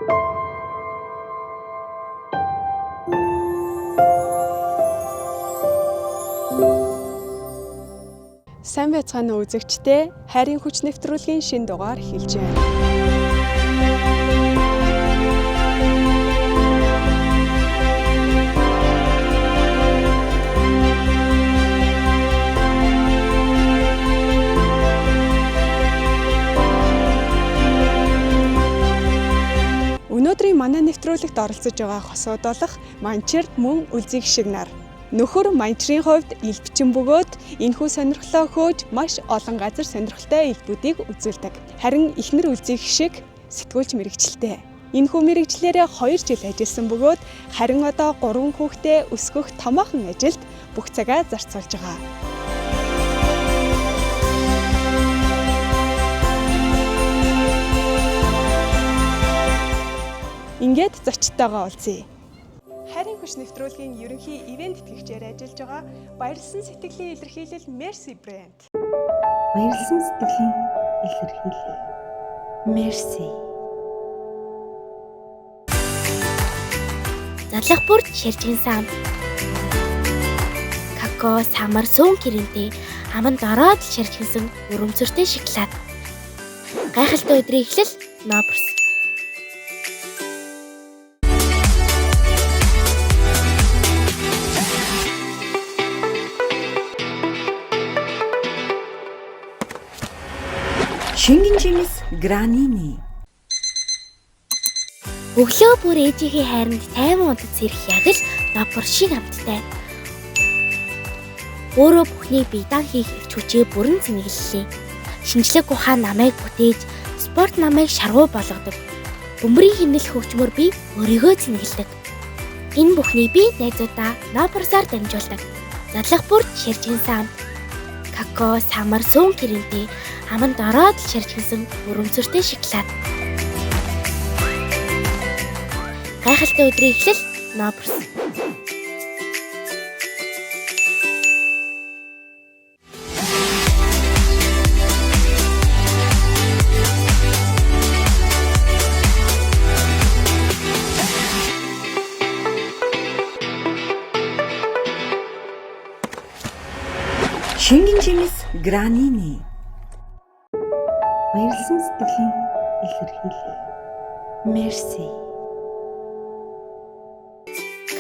Сайн байцгаана уу үзэгчдээ, хайрын хүч нэвтрүүлгийн шинэ дугаар эхэлж байна. Өнөөдрийн манай нэвтрүүлэгт оролцож байгаа хосууд болох Манчир мөн Үлзий гişиг нар. Нөхөр Манчрын хувьд ил бичин бөгөөд энэхүү сонирхлоо хөөж маш олон газар сонирхолтой элбүүдийг үзүүлдэг. Харин эхнэр Үлзий гişиг сэтгүүлч мэрэгчлээ. Энэхүү мэрэгчлэрээ 2 жил ажилласан бөгөөд харин одоо 3 хүүхдээ өсгөх томоохон ажилд бүх цагаа зарцуулж байгаа. Ингээд зочдтойгоо уулзъя. Хайрын хүч нэвтрүүлгийн ерөнхий ивент тэтгэгчээр ажиллаж байгаа Баярлсан сэтгэлийн илэрхийлэл Mercy брэнд. Баярлсан сэтгэлийн илэрхийлэл Mercy. Задлах бүр ширжин сан. Какао, самар, сүүн гэрэнтэй аманд ороод ширжинсэн өрөмцөртэй шоколад. Гайхалтай өдрийн эхлэл Ноберс. Шингэн жимс гранины. Өглөө бүр ээжийнхээ хайранд тайван унтаж сэрэх яг л Нобер шиг амттай. Өөрөө бүхнийг биедан хийх эрч хүчээ бүрэн цэнэглэлээ. Шинжлэх ухаан намайг бүтээж, спорт намайг шаргуу болгодог. Бөмбөрийн хэмнэл хөгжмөр би өөрийгөө цэнэглэдэг. Энэ бүхнийг би найзуудаа Ноберсаар дамжуулдаг. Задлах бүр ширжин сан. Какао, самар, сүүн гэрэнтэй аманд ороод ширжинсэн өрөмцөртэй шоколад. Гайхалтай өдрийн эхлэл Ноберс. Шингэн жимс гранины. Баярлсан сэтгэлийн илэрхийлэл Mercy.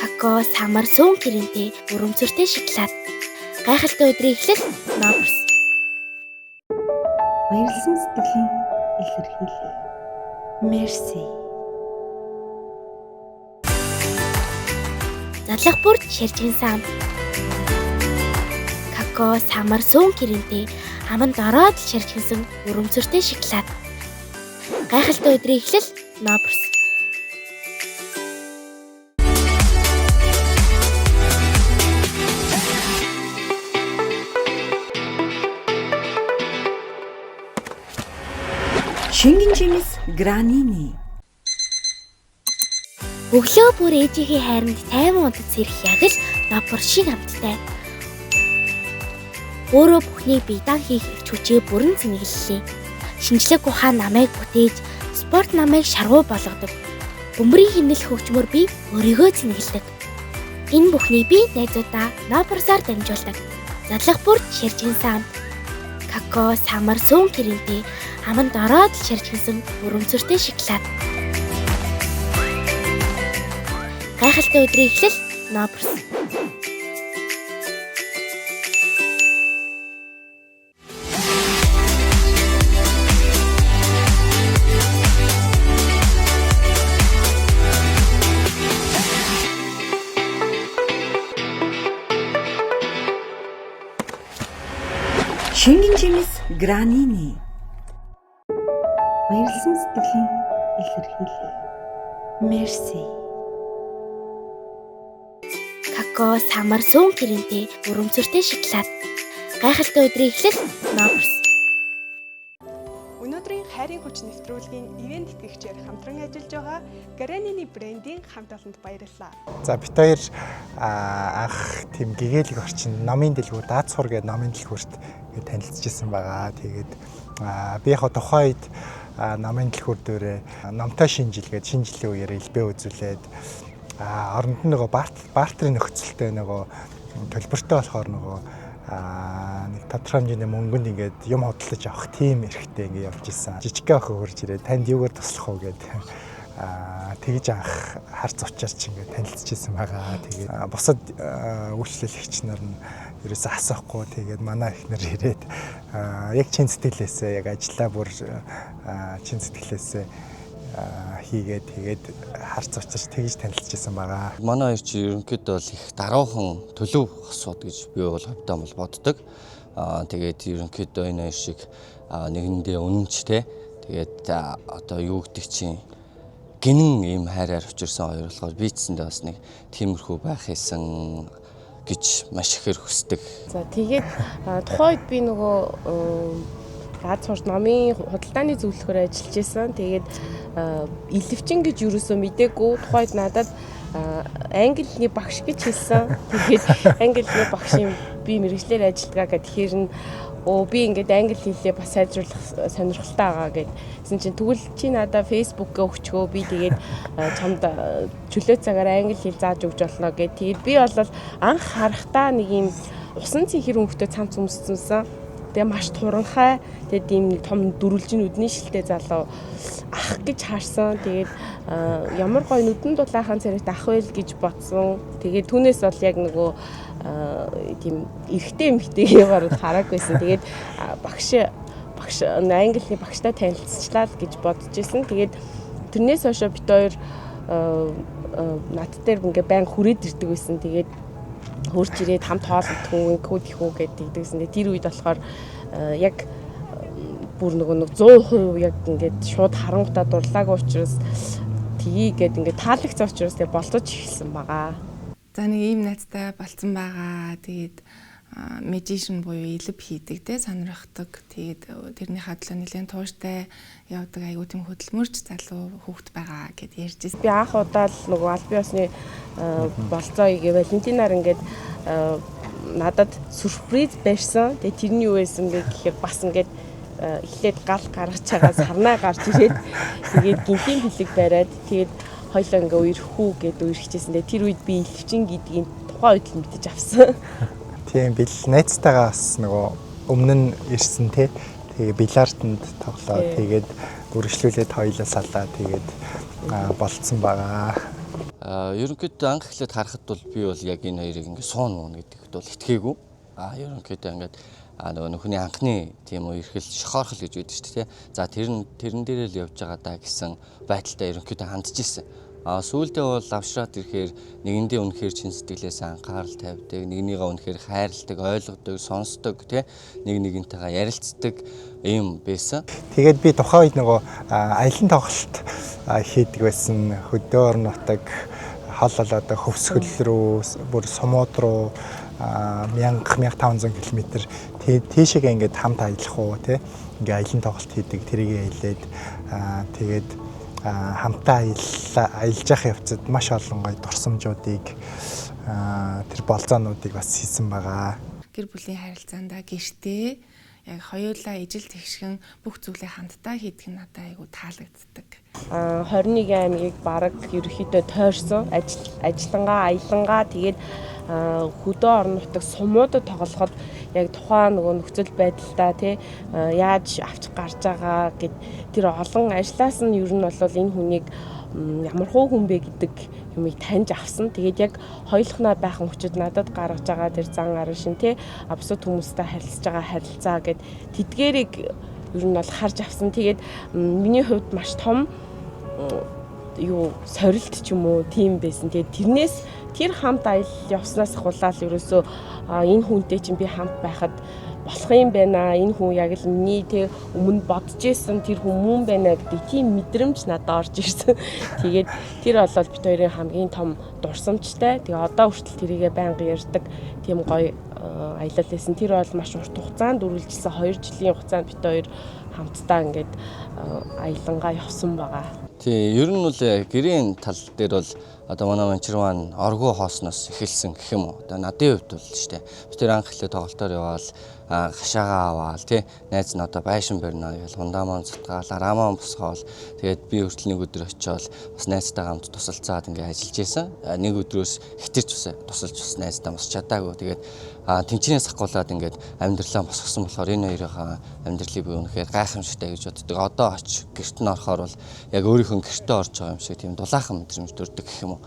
Какао, самар, сүүн гэрэнтэй өрөмцөртэй шоколад. Гайхалтай өдрийн эхлэл Ноберс. Баярлсан сэтгэлийн илэрхийлэл Mercy. Задлах бүр ширжин сан. Какао, самар, сүүн гэрэнтэй аманд ороод ширжинсэн өрөмцөртэй шоколад. Гайхалтай өдрийн эхлэл Ноберс. Шингэн жимс гранины. Өглөө бүр ээжийнхээ хайранд тайван унтаж сэрэх яг л Нобер шиг амттай. Өөрөө бүхнийг биедан хийх эрч хүчээ бүрэн цэнэглэлээ. Шинжлэх ухаан намайг бүтээж, спорт намайг шаргуу болгодог. Бөмбөрийн хэмнэл хөгжмөр би өөрийгөө цэнэглэдэг. Энэ бүхнийг би найзуудаа Ноберсаар дамжуулдаг. Задлах бүр ширжин сан. Какао, самар, сүүн гэрэнтэй аманд ороод ширжинсэн өрөмцөртэй шоколад. Гайхалтай өдрийн эхлэл Ноберс. Шингэн жимс гранины. Баярлсан сэтгэлийн илэрхийлэл Mercy. Какао, самар, сүүн гэрэнтэй өрөмцөртэй шоколад. Гайхалтай өдрийн эхлэл Ноберс. Өнөөдрийн хайрын хүч хүч нэвтрүүлгийн ивент итгэгчээр хамтран ажиллаж байгаа Granini брендийн хамт олонд баярлалаа. За бид хоёр анх тийм гэгээлэг орчин номын дэлгүүр даад сур гэдэг номын дэлгүүрт танилцчихсан байгаа. Тэгээд би яг тухайд номын дэлгүүр дээрээ номтой шинжилгээд шинжилгээ үеэр элбээ үзүүлээд оронд нь нөгөө бартерын нөхцөлтэй нөгөө төлбөртэй болохоор нөгөө нэг тодорхой хэмжээний мөнгөнд ингээд юм хөдлөж авах тийм эрхтэй ингээд явж исэн. Жижигхэн охин хурж ирээ танд юугаар туслах уу гэдэг тэгж анх харц учраар чи ингээд танилцчихсан байгаа. Тэгээд бусад үйлчлүүлэгч нар нь ерөөсөө асахгүй тэгээд манай ихнэр ирээд яг чин сэтгэлээсээ яг ажиллаа бүр чин сэтгэлээсээ хийгээд тэгээд харц учраар тэгж танилцчихсан байгаа. Манай хоёр чи ерөнхийдөө бол их даруухан төлөв асуудал гэж би бол хөвдөө бол боддог. Тэгээд ерөнхийдөө энэ хоёр шиг нэгэндээ үнэнчтэй. Тэгээд одоо юу гэдэг чинь гинэн ийм хайраар учирсан хоёр болохоор би цэсэндээ бас нэг тиймэрхүү байх хийсэн гэж маш ихээр хүсдэг. За тэгээд тухайд би нөгөө гад сурч номын худалдааны зөвлөхөөр ажиллаж байсан. Тэгээд илвчин гэж юусоо мдээгүй тухайд надад англи хэлний багш гэж хэлсэн. Тэгээд англи хэлний багшийн би мэрэгчлэр ажиллагаа гэхэд тэгэхээр нь би ингээд англи хэлээ бас сайжруулах сонирхолтой байгаа гэдсэн чинь тэгвэл чи надад фэйсбүүкээ өгчгөө би тэгээд чамд чөлөө цагаар англи хэл зааж өгч болно гэд. Тэгээд би бол анх харахтаа нэг юм усан цэнхэр өнгөтэй цамц өмсцөнсэн. Тэгээ маш туранхай тэгээд ийм нэг том дөрвөлжин нүдний шилтэй залуу ах гэж харсан. Тэгээд ямар гоё нүдэн дулаахан царайт ах байл гэж бодсон. Тэгээд түүнээс бол яг нөгөө тийм эрэгтэй эмэгтэйгээр хараагүйсэн. Тэгээд багш англи хэлний багштай танилцчлаа л гэж бодож исэн. Тэгээд тэрнээс хойш бид хоёр над дээр ингээ байн хүрээд ирдэг байсан. Тэгээд хурж ирээд хамт хооллох хүн код их үү гэдэгсэн. Тэр үед болохоор яг бүр нөгөө 100% яг ингээд шууд харангуйтаа дурлаагүй учраас тгийгээд ингээд таалагцсан учраас тэг болцож эхэлсэн байгаа. За нэг ийм найзтай болцсон байгаа. Тэгээд медишн буюу илб хийдэг те сонирхдаг. Тэгээд тэрнийхээ төлөө нэлээд тууштай явдаг айгуу тийм хөдөлмөрч залуу хүүхэд байгаа гэд ярьжсэн. Би анх удаа л нөгөө аль бие усны болцоо игээ Валентинаар ингээд надад сюрприз байрсан. Тэгээд тэрний юу байсан бэ гэхээр бас ингээд эхлээд гал гаргаж байгаа сарнаа гарч ирээд тэгээд гинтийн бэлэг бариад тэгээд хоёлоо ингээ үерхүү гэдэг үерхчихсэн. Тэгээд тэр үед би илвчин гэдгийг тухайн үед л мэдэж авсан. Тийм бил найзтайгаа бас нөгөө өмнө нь ирсэн те. Тэгээ бильярданд тоглоод тэгээд үргэлжлүүлээд хоёлаа салаа тэгээд болцсон байгаа. Ерөнхийдөө анх эхлээд харахад бол би бол яг энэ хоёрыг ингээ суун муун гэдэгт бол итгээгүй. Ерөнхийдөө ингээд нөгөө нөхний анхны тийм үү эрхэл шохоорхол гэж үүдэж шүү дээ. За тэрэн дээрээ л явж байгаа даа гэсэн байдалтай ерөнхийдөө хандж ирсэн. Сүүлдээ бол авшраад ирэхээр нэгэндээ үнэхээр чин сэтгэлээс анхаарал тавьдаг, нэгнийгээ үнэхээр хайрладаг, ойлгодог, сонсдог, нэг нэгнтэйгээ ярилцдаг юм байсан. Тэгээд би тухайн үед нөгөө аялан тоглолт хийдэг байсан. Хөдөө орон нутаг хол одоо хөвсгөл рүү, бүр сумууд руу 1500 км тийшээгээ ингээд хамт аялах уу те ингээ аялан тоглолт хийдэг тэрийг хэлээд тэгээд хамтаа аялж явах явцад маш олон гоё дурсамжуудыг тэр болзоонуудыг бас хийсэн байгаа. Гэр бүлийн харилцаандаа гэртээ яг хоёулаа ижил тэгшгэн бүх зүйлээ хамтдаа хийдэг нь надад айгу таалагддаг. 21 аймгийг бараг ерөөхдөө тойрсон ажилтангаа аялангаа тэгээд хөдөө орон нутаг сумуудад тоглоход яг тухайн нөгөө нөхцөл байдалтай тий яаж авчих гарч байгаа гэд тэр олон ажлаас нь ер нь бол энэ хүнийг ямар хуу хүн бэ гэдэг юмыг таньж авсан. Тэгээд яг хоёулахнаа байх мөчөд надад гаргаж байгаа тэр зан арын шин тий бусад хүмүүстэй харилцаж байгаа харилцаа гэд тэдгэрийг ер нь бол харж авсан. Тэгээд миний хувьд маш том сорилт ч юм уу тийм байсан. Тэгээд тэрнээс тэр хамт аялал явснаас хулаал ерөөсөө энэ хүнтэй чинь би хамт байхад болох юм байна. Энэ хүн яг л миний тэг өмнө бодож исэн тэр хүмүүн байна гэдэг тийм мэдрэмж надад орж ирсэн. Тэгээд тэр болол бит хоёрын хамгийн том дурсамжтай. Тэгээ одоо хүртэл тэрийгэ байнга ярьдаг тийм гоё аялал байсан. Тэр бол маш урт хугацаанд үргэлжилсэн 2 жилийн хугацаанд бит хоёр хамтдаа ингээд аялангаа явсан байгаа. Тий, ер нь бол гэрийн тал дээр бол одоо манай манчир маань оргуу хоосноос эхэлсэн гэх юм уу. Одоо надын хувьд бол шүү дээ. Бид тэр анх эхлээд тоглолтоор яваал гашаагаа аваал тий. Найз нь одоо байшин барина гэж хундамаа цутгаал, арамаа босгоол. Тэгээд би хүртэл нэг өдөр очиод бас найзтайгаа хамт тусалцаад ингээд ажиллаж исэн. Нэг өдрөөс хитэрч тусалж бас найзтай босч чадаагүй. Тэгээд тэнцэнээс ахгуулаад ингээд амьдралаа босгосон болохоор энэ хоёрын амьдралыг би үнэхээр гайхамшигтай гэж боддог. Одоо оч гэрт нь орохоор бол яг өөрийнхөө гэртээ орж байгаа юм шиг тийм дулаахан мэдрэмж төрдөг гэх юм уу.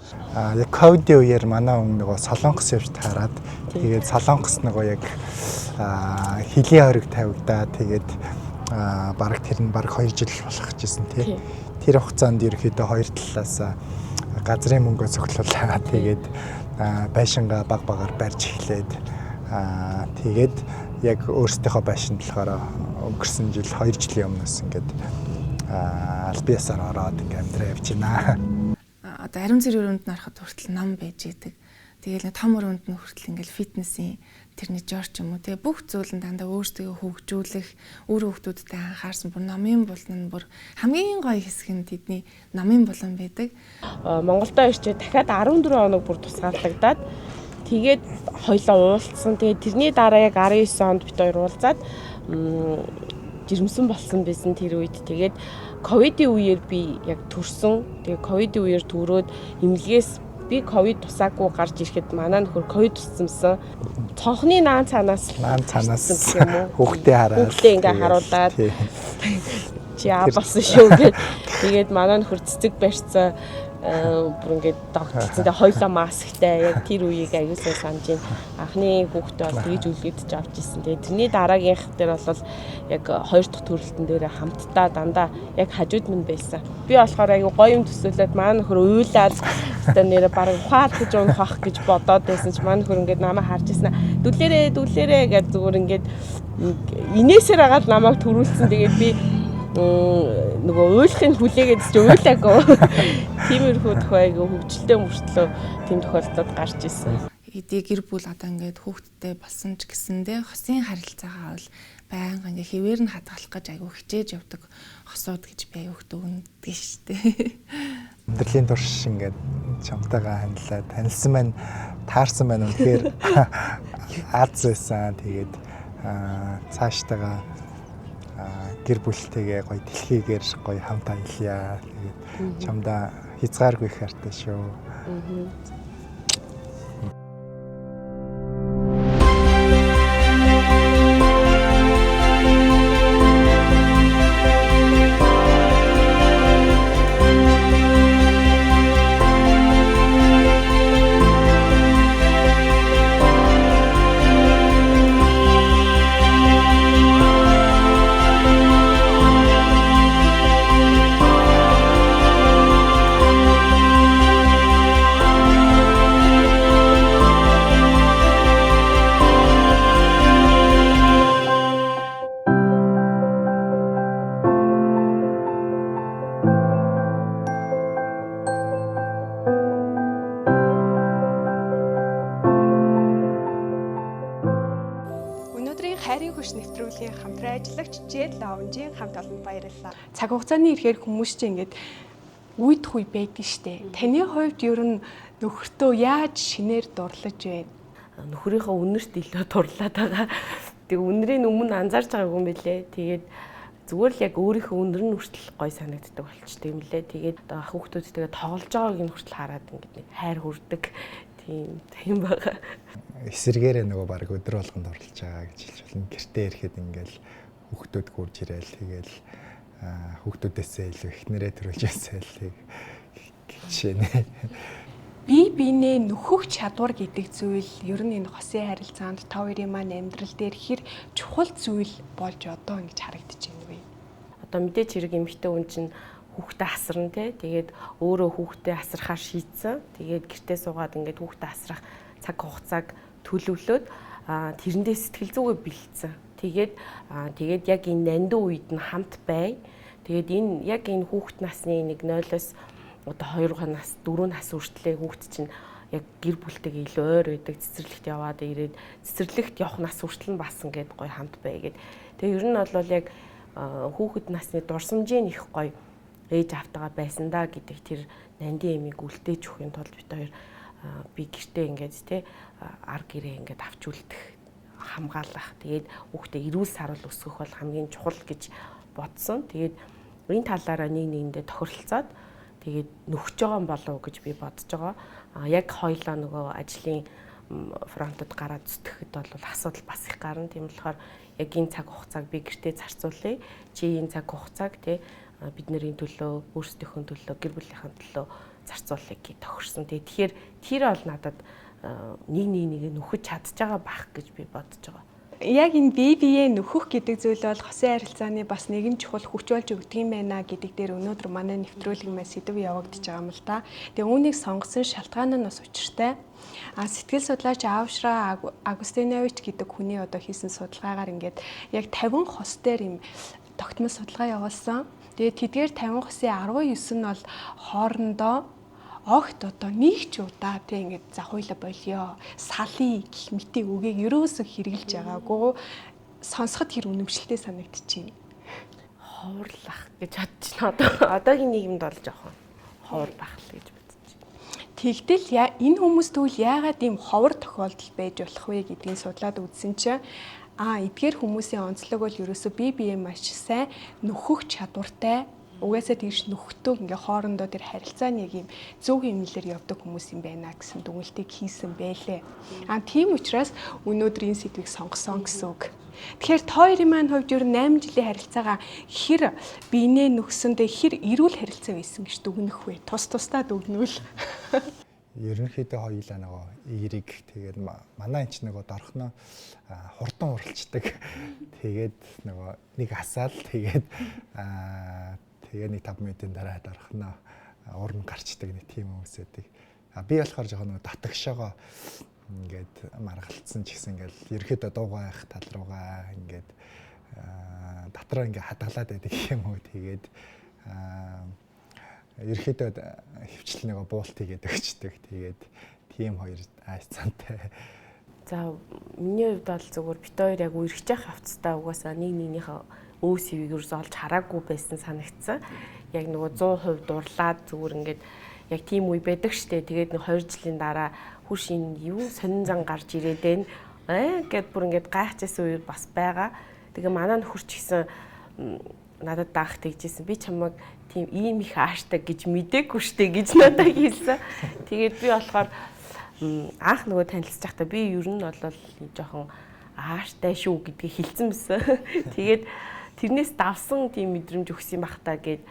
Яг ковидын үеэр манай өмнө нөгөө Солонгос явж таарад тэгээд Солонгос нөгөө яг хилийн хориг тавигдаад тэгээд бараг тэр нь бараг 2 жил болох гэжсэн тий. Тэр хугацаанд ерөөхдөө хоёр талаас газрын мөнгөө цогцолуулаад тэгээд байшингаа баг багаар барьж эхлээд тэгээд яг өөрсдийнхөө байшинд болохоор өнгөрсөн жил 2 жилийн өмнөөс ингээд аль биесээр ороод ингээд амьдраа явж байна. Одоо ариун цэр өрөөнд нь ороход хүртэл ном байж идэг. Тэгээл нэг том өрөөнд нь хүртэл ингээл фитнесийн тэрний жорч юм уу те бүх зүйл нь дандаа өөртөө хөгжүүлэх, өөр хүмүүстэй анхаарсан бүр номын булан нь бүр хамгийн гоё хэсэг нь тэдний номын булан байдаг. Монголдо ирчээ дахиад 14 хоног бүр тусгаарлагдаад тэгээд хоёлоо уулзсан. Тэгээд тэрний дараа яг 19 онд бид хоёр уулзаад жирэмсэн болсон байсан тэр үед. Тэгээд ковидын үеэр би яг төрсөн. Тэгээд ковидын үеэр төрөөд эмнэлгээс би ковид тусаагүй гарч ирэхэд манай нөхөр ковид тусцсан. Цонхны наан цаанаас хүүхдээ хараад хүүхдээ ингээ харуулад чи болсон шүү гэд. Тэгээд манай нөхөр цэцэг барьцсан бүр ингээд догтлцсан. Тэгээд хоёлоо масктай яг тэр үеийг аюулсаа санаж байна. Анхны хүүхдээ бол тэгж үлгэдэж авч ирсэн. Тэгээд тэрний дараагийнх дээр бол яг хоёр дахь төрөлтөн дээр хамтдаа дандаа яг хажууд минь байсан. Би болохоор аюу гоё юм төсөөлөд манай нөхөр уйлаад одоо нэрэ бараг ухаал гэж унах гэж бодоод байсан чи манай нөхөр ингээд намайг харж ирсэн. Дүлээрээ гэж зүгээр ингээд инээсээр агаад намайг төрүүлсэн. Тэгээд би нөгөө уйлахын хүлээгээд ч уйлаагүй. Тиймэрхүү тохиог хөвгчлээ мөртлөө тийм тохиолдолд гарч ирсэн. Эдий гэр бүл одоо ингээд хүүхдтэй болсон ч гэсэндээ хосын харилцаагаа бол байнга ингээд хэвээр нь хадгалах гэж айгүй хичээж явдаг хосууд гэж би аюу хөтө үнэдэг шүү дээ. Амьдралын турш ингээд чамтайгаа хандлаа танилсан байна, таарсан байна үнэхээр аз байсан. Тэгээд цаашдаа гэр бүлтэйгээ гоё дэлхийгээр гоё хамт аялья. Тэгээд чамдаа хязгааргүй их хайртай шүү. хайрын хөш нэвтрүүлгийн хамтран ажиллагч Жэл Лаунжийн хамт олонд баярлалаа. Цаг хугацааны ихээр хүмүүс чинь ингээд үйдэх үе байдаг штэ. Таны хувьд ер нь нөхөртөө яаж шинээр дурлаж байна? Нөхрийнхөө үнэрт илүү дурлаад байгаа. Тэг үнэрийн өмнө анзаарч байгаагүй юм билээ. Тэгээд зүгээр л яг өөрийнхөө үнэр нь хүртэл гой санагддаг болчтой юм лээ. Тэгээд хүүхдүүдтэйгээ тоглож байгааг нь хүртэл хараад ингээд хайр хүрдэг. Тийм байгаа. Эсэргээрээ нөгөө баг өдөр болгонд орлож байгаа гэж хэлж байна. Гэртээ ирэхэд ингээл хүүхдүүд гүрж ирээл тэгэл хүүхдүүдээсээ илүү эхнэрээ төрүүлж ясаал гэжээ. Бие нөхөх чадвар гэдэг зүйл ер нь энэ хосын харилцаанд та хоёрын маань амьдрал дээр хэр чухал зүйл болж одоо ингэж харагдаж байна вэ? Одоо мэдээч хэрэг эмэгтэй хүн чинь хүүхдээ асарна те. Тэгээд өөрөө хүүхдээ асрахаар шийдсэн. Тэгээд гэртээ суугаад ингээд хүүхдээ асрах цаг хугацааг төлөвлөөд тэрэндээ сэтгэл зүгээ бэлдсэн. Тэгээд яг энэ нандин үед нь хамт бай. Тэгээд энэ яг энэ хүүхэд насны нэг 0-оос одоо 2 нас 4 нас хүртлээр хүүхэд чинь яг гэр бүлтэйгээ илүү ойр байдаг. Цэцэрлэгт яваад ирээд цэцэрлэгт явах нас хүртэл нь басан гэд гоё хамт бай гэд. Тэгээ ер нь бол яг хүүхэд насны дурсамжийн их гоё ээж автагаа байсан да гэдэг тэр нандин эмийг үлдээж өгөхийн тулд бид хоёр би гэртээ ингээд тий ар гэрээ ингээд авч үлдэх хамгаалах. Тэгээд хүүхдээ эрүүл сарвал өсгөх бол хамгийн чухал гэж бодсон. Тэгээд энэ талаараа нэгэндээ тохиролцоод тэгээд нөхөж байгаа болов гэж би бодож байгаа. Яг хоёлаа нөгөө ажлын фронтод гараад зүтгэхэд бол асуудал бас их гарна. Тийм болохоор яг энэ цаг хугацааг би гэртээ зарцуулъя. Чи энэ цаг хугацааг тий бидний төлөө, өөрсдийнхөө төлөө, гэр бүлийнхээ төлөө зарцуулъя гэж тохирсон. Тэгэхээр тэр бол надад нэг нөхөж чадж байгаа байх гэж би бодож байгаа. Яг энэ бие биеэ нөхөх гэдэг зүйл бол хосын харилцааны бас нэгэн чухал хүч болж өгдөг юм байна гэдэг дээр өнөөдөр манай нэвтрүүлэг маань сэдв явагдаж байгаа юм л да. Тэгээ үүнийг сонгосон шалтгаан нь бас учиртай. Сэтгэл судлаач Аушра Агустинович гэдэг хүний одоо хийсэн судалгаагаар ингээд яг 50 хос дээр юм тогтмол судалгаа явуулсан. Тэгээд тэдгээр 50 хосын 19 нь бол хоорондоо огт одоо нэг ч удаа тийм ингээд за хоёлаа болио салий гэх мэтийг үгийг ерөөсөө хэрэгжилж байгаагүй сонсоход хэр үнэмшилтэй санагдчихэв. Ховрлах гэж бодож байна. Одоогийн нийгэмд бол жоохон ховор байх л гэж бодож байна. Тэгтэл энэ хүмүүс тэгвэл яагаад ийм ховор тохиолдол байж болох вэ гэдгийг судлаад үзсэн чинь эдгээр хүмүүсийн онцлог бол ерөөсөө бие биеэ маш сайн нөхөх чадвартай. Угаасаа тэгш нөхдөг ингээ хоорондоо тэр харилцааны яг юм зөв хэмнэлээр явдаг хүмүүс юм байна гэсэн дүгнэлтийг хийсэн байлээ. Тийм учраас өнөөдөр энэ сэдвийг сонгосон гэсэн үг. Тэгэхээр та хоёрын маань хувьд ер нь 8 жилийн харилцаагаа хэр биенээ нөхсөндөө хэр эрүүл харилцаа байсан гэж дүгнэх вэ? Тусдаа дүгнвэл. Ерөнхийдөө хоёулаа нөгөө эерэг тэгээд манай энэ ч нөгөө дорхноо хурдан уралцдаг. Тэгээд нөгөө нэг асаал тэгээд тэгээ нэг 5 минутын дараа дорхноо уран гарчдаг нэг тийм хүмүүсэдэг. Би болохоор жоохон нөгөө татагшаага ингээд маргалцсан ч гэсэн ингээд ерөөхдөө дуугайх тал руугаа ингээд дотроо ингээд хадгалаад байдаг юм уу. Тэгээд ерөөхдөө хөвчлэн нөгөө буулт хийгээд өгчдөг. Тэгээд тийм хоёр айцантай. За миний хувьд бол зөвхөн бит хоёр яг үргэж хавцтай угаасаа нэгнийхээ өөсөвийг ерөөс олж хараагүй байсан санагдсан. Яг нөгөө 100% дурлаад зүгээр ингээд яг тийм үе байдаг штэ. Тэгээд нэг 2 жилийн дараа хурш энэ юу сонин зан гарч ирээд байна. Гэт бүр ингээд гайхчихсан үе бас байгаа. Тэгээ манай нөхөр ч гэсэн надад даах тэгжсэн. Би чамайг тийм ийм их ааштай гэж мдээгүй штэ гэж надад хэлсэн. Тэгээд би болохоор анх нөгөө танилцж байхдаа би ер нь бол жоохон ааштай шүү гэдгийг хэлсэн байсан. Тэгээд тэрнээс давсан тийм мэдрэмж өгсөн байх та гэд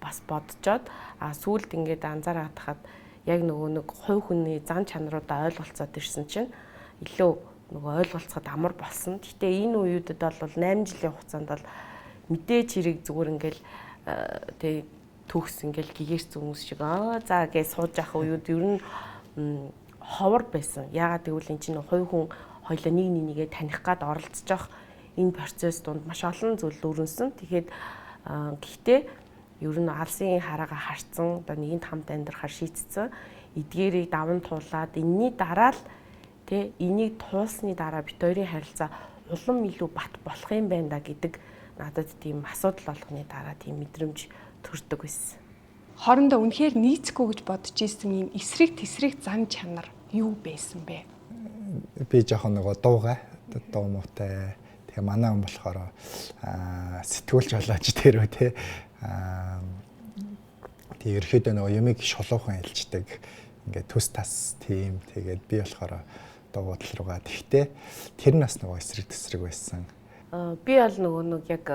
бас бодцоод сүүлд ингээд анзаараад хахад яг нэг хувь хүний зан чанаруудаа ойлголцоод ирсэн чинь илүү нөгөө ойлголцоход амар болсон. Гэтэ энэ үеүүдэд бол 8 жилийн хугацаанд бол мэдээж хэрэг зүгээр ингээл тэг төгс ингээл гэгэрсэн хүмүүс шиг за гэж сууж явах үеуд ер нь ховор байсан. Яагаад гэвэл эн чинь хувь хүн хоёлаа нэгээ таних гад оролцож явах энэ процесс донд маш олон зүйл өрнөсөн. Тэгэхээр гэхдээ ер нь алсын хараагаа харцсан, одоо нэгэнт хамт амьдрахаар шийдсэн. Эдгээрийг даван туулаад энэний дараа л тэ энийг туулсны дараа бит хоёрын харилцаа улам илүү бат болох юм байна да гэдэг надад тийм асуудал болгоны дараа тийм мэдрэмж төрдөг байсан. Хоорондоо үнэхээр нийцэхгүй гэж бодож ирсэн юм эсрэг тэсрэг зан чанар юу байсан бэ? Би жоохон нөгөө дуугай, дуу муутай. Тэгээ манай хүн болохоор сэтгүүлч болооч тэрөө тий. Тэгээ ерөөхдөө нөгөө юмыг шулуухан хэлждэг. Ингээд төс тас тийм. Тэгээд би болохоор дуугуутал руугаа тэгтээ тэр нас нөгөө эсрэг тэсрэг байсан. Би бол нөгөө нэг яг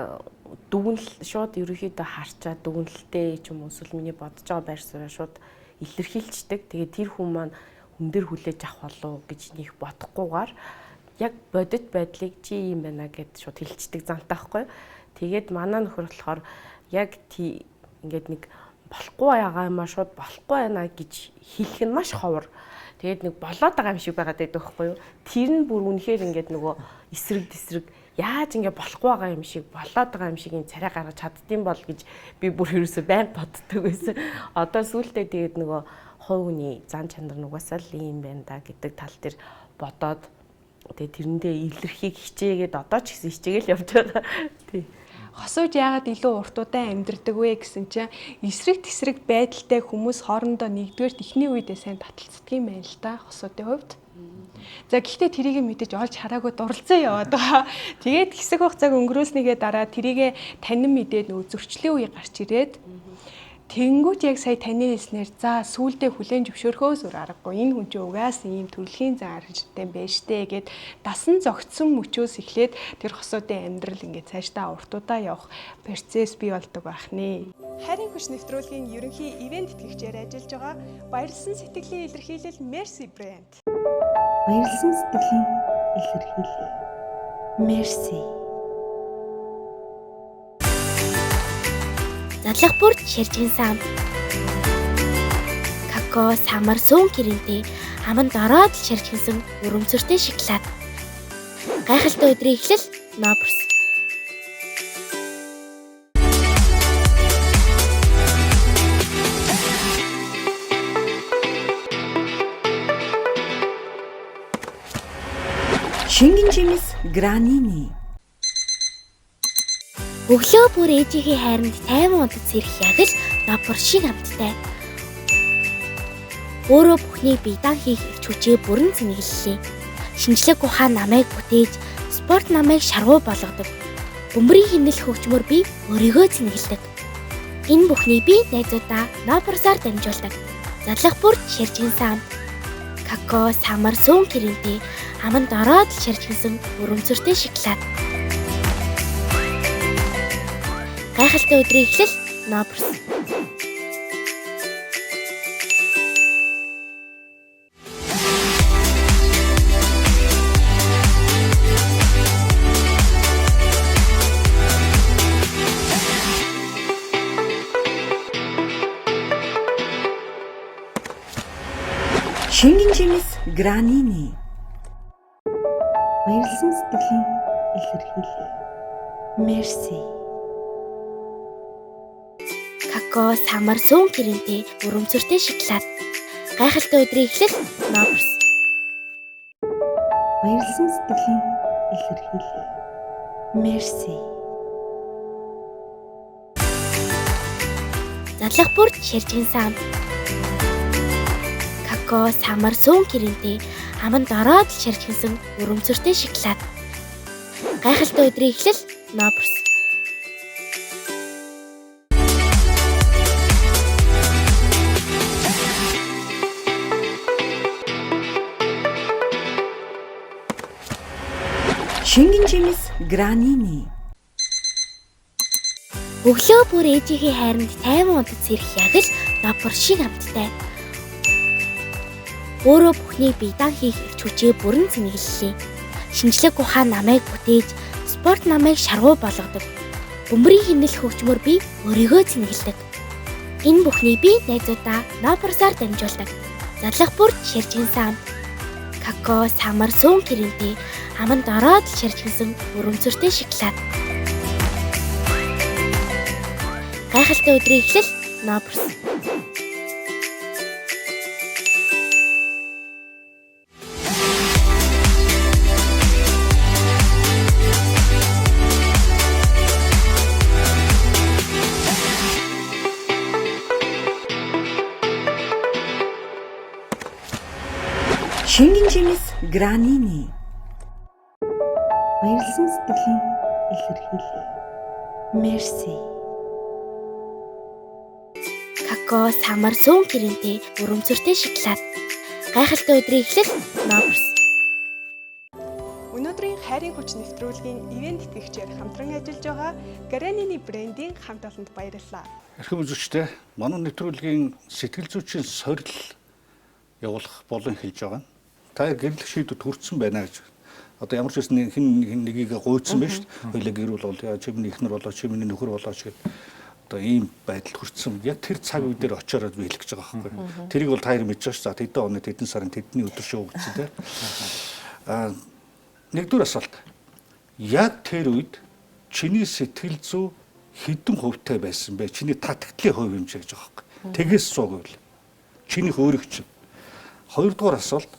дүгнэлт шууд ерөөхдөө харчаад дүгнэлттэй ч юм уу эсвэл миний бодож байгаа байр суурь шууд илэрхийлждэг. Тэгээд тэр хүн маань хүн дээр хүлээж авах болов гэж нэг бодохгүйгээр яг бодит байдлыг чи юм байна гэд шууд хэлцдэг зантай байхгүй. Тэгээд манай нөхөр болохоор яг ингээд нэг болохгүй байгаа юм аа шууд болохгүй байна гэж хэлэх нь маш ховор. Тэгээд нэг болоод байгаа юм шиг байгаад байдаг байхгүй юу? Тэр нь бүр үнэхээр ингээд нөгөө эсрэг тэсрэг яаж ингэ болохгүй байгаа юм шиг болоод байгаа юм шиг ин царай гаргаж чаддсан бол гэж би бүр ерөөсөө байнга боддог байсан. Одоо сүүлдээ тэгээд нөгөө хувь хүний зан чанар нугасаа л юм байна да гэдэг тал дээр бодоод тэгээд тэрэндээ илэрхийг хичээгээд одоо ч гэсэн хичээгээл явж байгаа. Тий. Хосууд яагаад илүү урт удаан амьдардаг вэ гэсэн чинь эсрэг тэсрэг байдалтай хүмүүс хоорондоо нэгдүгээр ихний үедээ сайн таталцдаг юм байна л да хосуудын хувьд. За гэхдээ тэрийг мэдэж олж хараагүй дурлцсан яваад байгаа. Тэгээд хэсэг хугацааг өнгөрөөснийгээ дараа тэрийг танин мэдээд нөө зөрчлийн үе гарч ирээд тэнгүүт яг сая таны хэлснээр за сүулдэ хүлэн зөвшөөрөхөөс өөр аргагүй энэ хүн чинь угаас ийм төрөлхийн зан аргатай байж тээ гэд дасан зогтсон мөчөөс эхлээд тэр хосуудын амьдрал ингээд цаашдаа уртудаа явах процесс бий болдог байх нэ. Хайрын хүч нэвтрүүлгийн ерөнхий ивент тэтгэгчээр ажиллаж байгаа баярлсан сэтгэлийн илэрхийлэл Mercy брэнд. Баярлсан сэтгэлийн илэрхийлэл. Mercy. Задлах бүрд ширжин сан. Какао, самар, сүүн гэрэнтэй аманд ороод ширжинсэн өрөмцөртэй шоколад. Гайхалтай өдрийн эхлэл Нобрс. Шингэн жимс Гранини. Өглөө бүр ээжийнхээ хайранд тайван унтаж сэрэх яг л Нобр шиг амттай. Өөрөө бүхнийг биедан хийх эрч хүчээ бүрэн цэнгэллээ. Шинжлэх ухаан намайг бүтээж, спорт намайг шаргуу болгодог. Бөмбөрийн хэмнэл хөгжмөр би өөрийгөө цэнгэлдэг. Энэ бүхнийг би найзуудаа Нобрсаар дамжуулдаг. Задлах бүрд ширжин сан. Какао, самар, сүүн гэрэнтэй аманд ороод ширжинсэн өрөмцөртэй шоколад. Гайхалтай өдрийн эхлэл Нобрс. Шингэн жимс Гранини. Баярлсан сэтгэлийн илэрхийлэл. Mercy. Какао, самар, сүүн гэрэнтэй өрөмцөртэй шоколад. Гайхалтай өдрийн эхлэл Нобрс. Баярлсан сэтгэлийн илэрхийлэл. Mercy. Задлах бүрд ширжин сан. Какао, самар, сүүн гэрэнтэй аманд ороод ширжинсэн өрөмцөртэй шоколад. Гайхалтай өдрийн эхлэл Нобрс. Шингэн жимс Гранини. Өглөө бүр ээжийнхээ хайранд тайван унтаж сэрэх яг л Нобр шиг амттай. Өөрөө бүхнийг биедан хийх эрч хүчээ бүрэн цэнгэллээ. Шинжлэх ухаан намайг бүтээж, спорт намайг шаргуу болгодог. Бөмбөрийн хэмнэл хөгжмөр би өөрийгөө цэнгэлдэг. Энэ бүхнийг би найзуудаа Нобрсаар дамжуулдаг. Задлах бүрд ширжин сан. Какао, самар, сүүн гэрэнтэй аманд ороод ширжинсэн өрөмцөртэй шоколад. Гайхалтай өдрийн эхлэл Нобрс. Шингэн жимс Гранини. Баярлсан сэтгэлийн илэрхийлэл. Mercy. Какао, самар, сүүн гэрэнтэй өрөмцөртэй шоколад. Гайхалтай өдрийн эхлэл Нобрс. Өнөөдрийн хайрын хүч нэвтрүүлгийн ивент тэтгэгчээр хамтран ажиллаж байгаа Гранини брендийн хамт олонд баярлалаа. Эрхэм үзэгчдээ манай нэвтрүүлгийн сэтгэл зүйчийн сорил явуулах болон хэлж байгаа. Та гэрлэх шийдвэр төрсөн байна гэж. Одоо ямар ч байсан хин нэгийг гуйцсан байна шүү дээ. Хоёлаа гэр бүл болоо, чи миний эхнэр болоо, чи миний нөхөр болоо гэж. Одоо ийм байдал хүрсэн. Яг тэр цаг үе дээр очиороод би хэлэх гэж байгаа байхгүй. Тэрийг бол та хоёр мэдж байгаа шүү. За тэдэн оны тэдэн сарын тэдний өдөр шүү гэсэн тийм. Нэгдүгээр асуулт. Яг тэр үед чиний сэтгэл зүй хэдэн хувьтай байсан бэ? Чиний татагдлын хувь хэмжээ гэж байгаа байхгүй. Тэгээс суугвал. Чиний өөрийг чинь. Хоёрдугаар асуулт.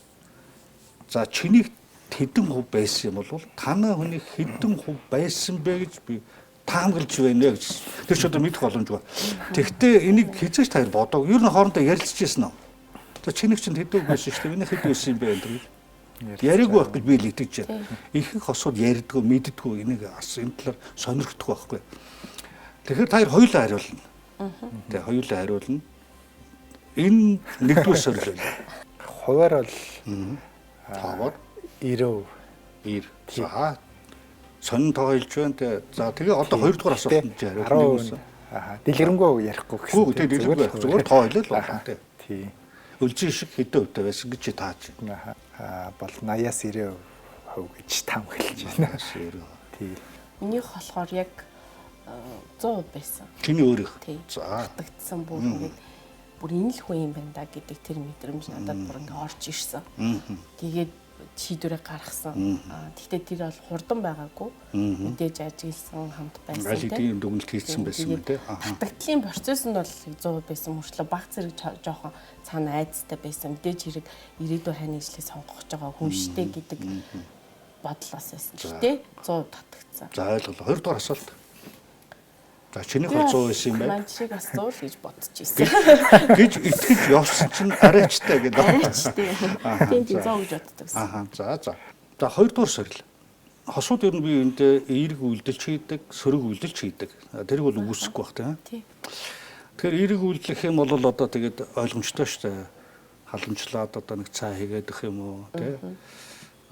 За чиний хэдэн хувь байсан юм бол танай хүний хэдэн хувь байсан бэ гэж би таамаглаж байна гэж. Тэр ч одоо мэдэх боломжгүй. Тэгвэл энийг хязгаарч таар бодог. Ер нь хоорондоо ярилцчихсэн нь. За чиний чинь хэдэг байсан шүү дээ. Миний хэд байсан юм бэ гэдэг. Яриаггүй байх гэж би л итгэж байна. Ихэнх хосууд ярьдгүй, мэддэггүй энийг энэ талаар сонирхдаггүй байхгүй. Тэгэхээр таар хоёулаа хариулна. Тэгээ хоёулаа хариулна. Энэ нэгдүгээр сорил байна. Хуваар бол Тавар 90. За сонин тоо хэлж байна те. За тэгээ одоо хоёрдугаар асуултанд хариулна. Дэлгэрэнгүй ярихгүй гэсэн. Хүү тэгээ дэлгэрэнгүй ярих зүгээр тоо хэлээ л байна те. Тий. Өлзий шиг хэдэн хувьтай байсан гэж тааж байна. Бол 80-аас 90% гэж таамаглаж байна. Тий. Минийх болохоор яг 100% байсан. Чиний өөрийнх. За татагдсан бүр ингээд бүр энэ л хүн юм байна да гэдэг тэр мэдрэмж надад бүр ингээд орж ирсэн. Тэгээд шийдвэрээ гаргасан. Гэхдээ тэр бол хурдан байгаагүй. Мэдээж ажигласан хамт байсан тийм. Алидийн дүгнэлт хийсэн байсан юм тий. Татагдлын процессд бол 100% байсан мөрчлөө баг зэрэг жоохон цаана айцтай байсан. Мэдээж хэрэг ирээдүйн хань ижлээ сонгох гэж байгаа хүн штэй гэдэг бодлоос байсан. Гэхдээ 100% татагдсан. За ойлголоо. Хоёрдугаар асуулт. За чинийх бол 100 байсан юм байна. Маань шиг бас 100 л гэж бодчихсон. Гэж итгэж явсан чинь арайчтай гэдэг. Арайчтай. Тийм 100 гэж боддог. За. За хоёрдугаар сорил. Хосууд ер нь би энд эерэг үйлдэлч хийдэг, сөрөг үйлдэлч хийдэг. Тэрийг бол үүсэхгүй бах тийм. Тэгэхээр эерэг үйлдэл юм бол одоо тэгээд ойлгомжтой шүү дээ. Халамжлаад одоо нэг цаа хийгээд өх юм уу тийм.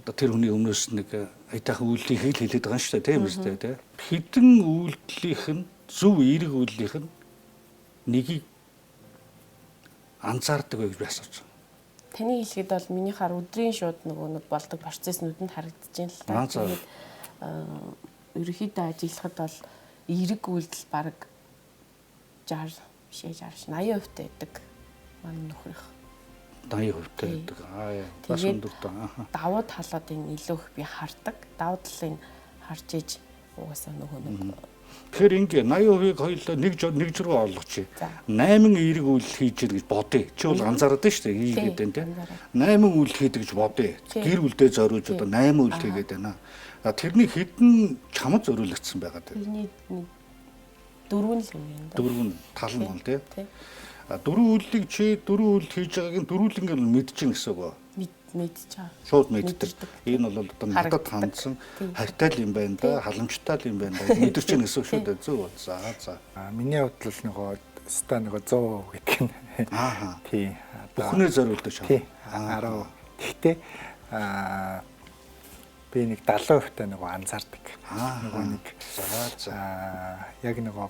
Одоо тэр хүний өмнөөс нэг айтайхан үйлдэлийг хэлээд байгаа шүү дээ тийм үстэй тийм. Хэдэн үйлдэлийнх нь зөв эерэг үйлдэлийнх нь нэгийг анзаардаг байх би асууж байна. Таны хэлэхэд бол минийхаар өдрийн шууд нэг болдог процесс нүдэнд харагдаж байна л та. Тэгээд ерөнхийдөө ажиллахад бол эерэг үйлдэл баг 60 80% байдаг. Манай нөхрийнх 80% байдаг. Бас өндөр таа. Давуу талуудыг илүү их би хардаг. Давуу талыг харж иж угаасаа нөгөө Тэгэхээр ингээ 80%-ийг хоёулаа нэг журуу олгочих. 8 эерэг үйлдэл хийж ир гэж бодъё. Чи бол анзаараад байна шүү дээ. Хийгээд байна тийм. 8 үйлдэл хийдэг гэж бодъё. Гэр бүлдээ зориулж одоо 8 үйлдэл хийгээд байна. Тэрний хэдэн чамд зориулагдсан байгаад байна. Тэрний 4 л юм байна. 4 тал нь бол тийм. 4 үйлдэлийг чи 4 үйлдэл хийж байгааг нь дөрвөлнгээр нь мэдчихээн гэсэн үг. Мэдчих. Шууд мэддэг. Энэ бол одоо надад хандсан хайртай л юм байна да, халамжтай л юм байна да. Мэдэрч байгаа гэсэн үг шүү дээ. Зөв. За. Миний бодлол нөгөө ста нөгөө 100 гэдэг нь. Тий. Бүхнээ зориулдаг шаа. Тий. 10. Гэхдээ би нэг 70% та нөгөө анзаардаг. Нөгөө нэг яг нөгөө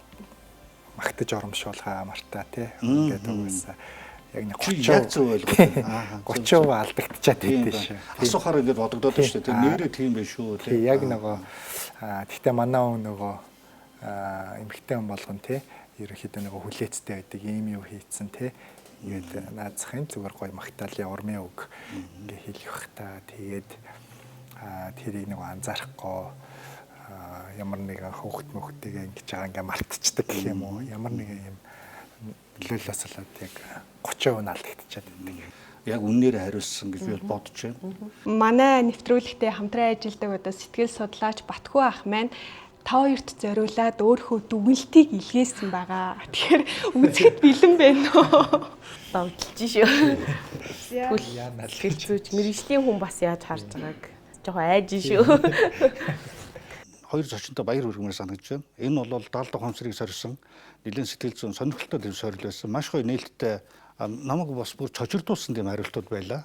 магтаж оромшуулгаа мартаа тий. Ингээд угаасаа яг нэг 30% алдагдчихад байдсан шүү. Асуухаар ингээд бодогдоод байна шүү дээ. Нэрээ тийм байх шүү. Тий, яг нөгөө гэхдээ манай нөгөө эмэгтэй хүн болгон тий ерөнхийдөө нөгөө хүлээцтэй байдаг ийм юу хийцэн тий. Ингээд наацхын зүгээр гоё магтаалын урмын үг ингээ хэлэх бах та. Тэгээд тэрийг нөгөө анзаарахгүй ямар нэгэн хөөхт мөхтэйгээ ингэж байгаа ингээ мартчихдаг гэх юм уу. Ямар нэгэн юм нөлөөлөсөлөд яг 30% алдагдчихад байдаг. Яг үннээр хариулсан гэж би бодож байна. Манай нэвтрүүлэгтээ хамтран ажилладаг одоо сэтгэл судлаач Батхүү ах маань та хоёрт зориулаад өөрийнхөө дүгнэлтийг илгээсэн байгаа. Тэгэхээр үзэхэд бэлэн байна уу? Давталж шүү. Хэлцүүч мэрэгжлийн хүн бас яаж харж байгааг жоохон айж шүү. Хоёр зочинтой баяр хүргэмээр санагдаж байна. Энэ бол даалда хонцрыг сорьсон нэлээд сэтгэл зүйн сонирхолтой юм сорил байсан. Маш гоё нээлттэй намайг бас бүр чочирдуулсан тийм хариултууд байлаа.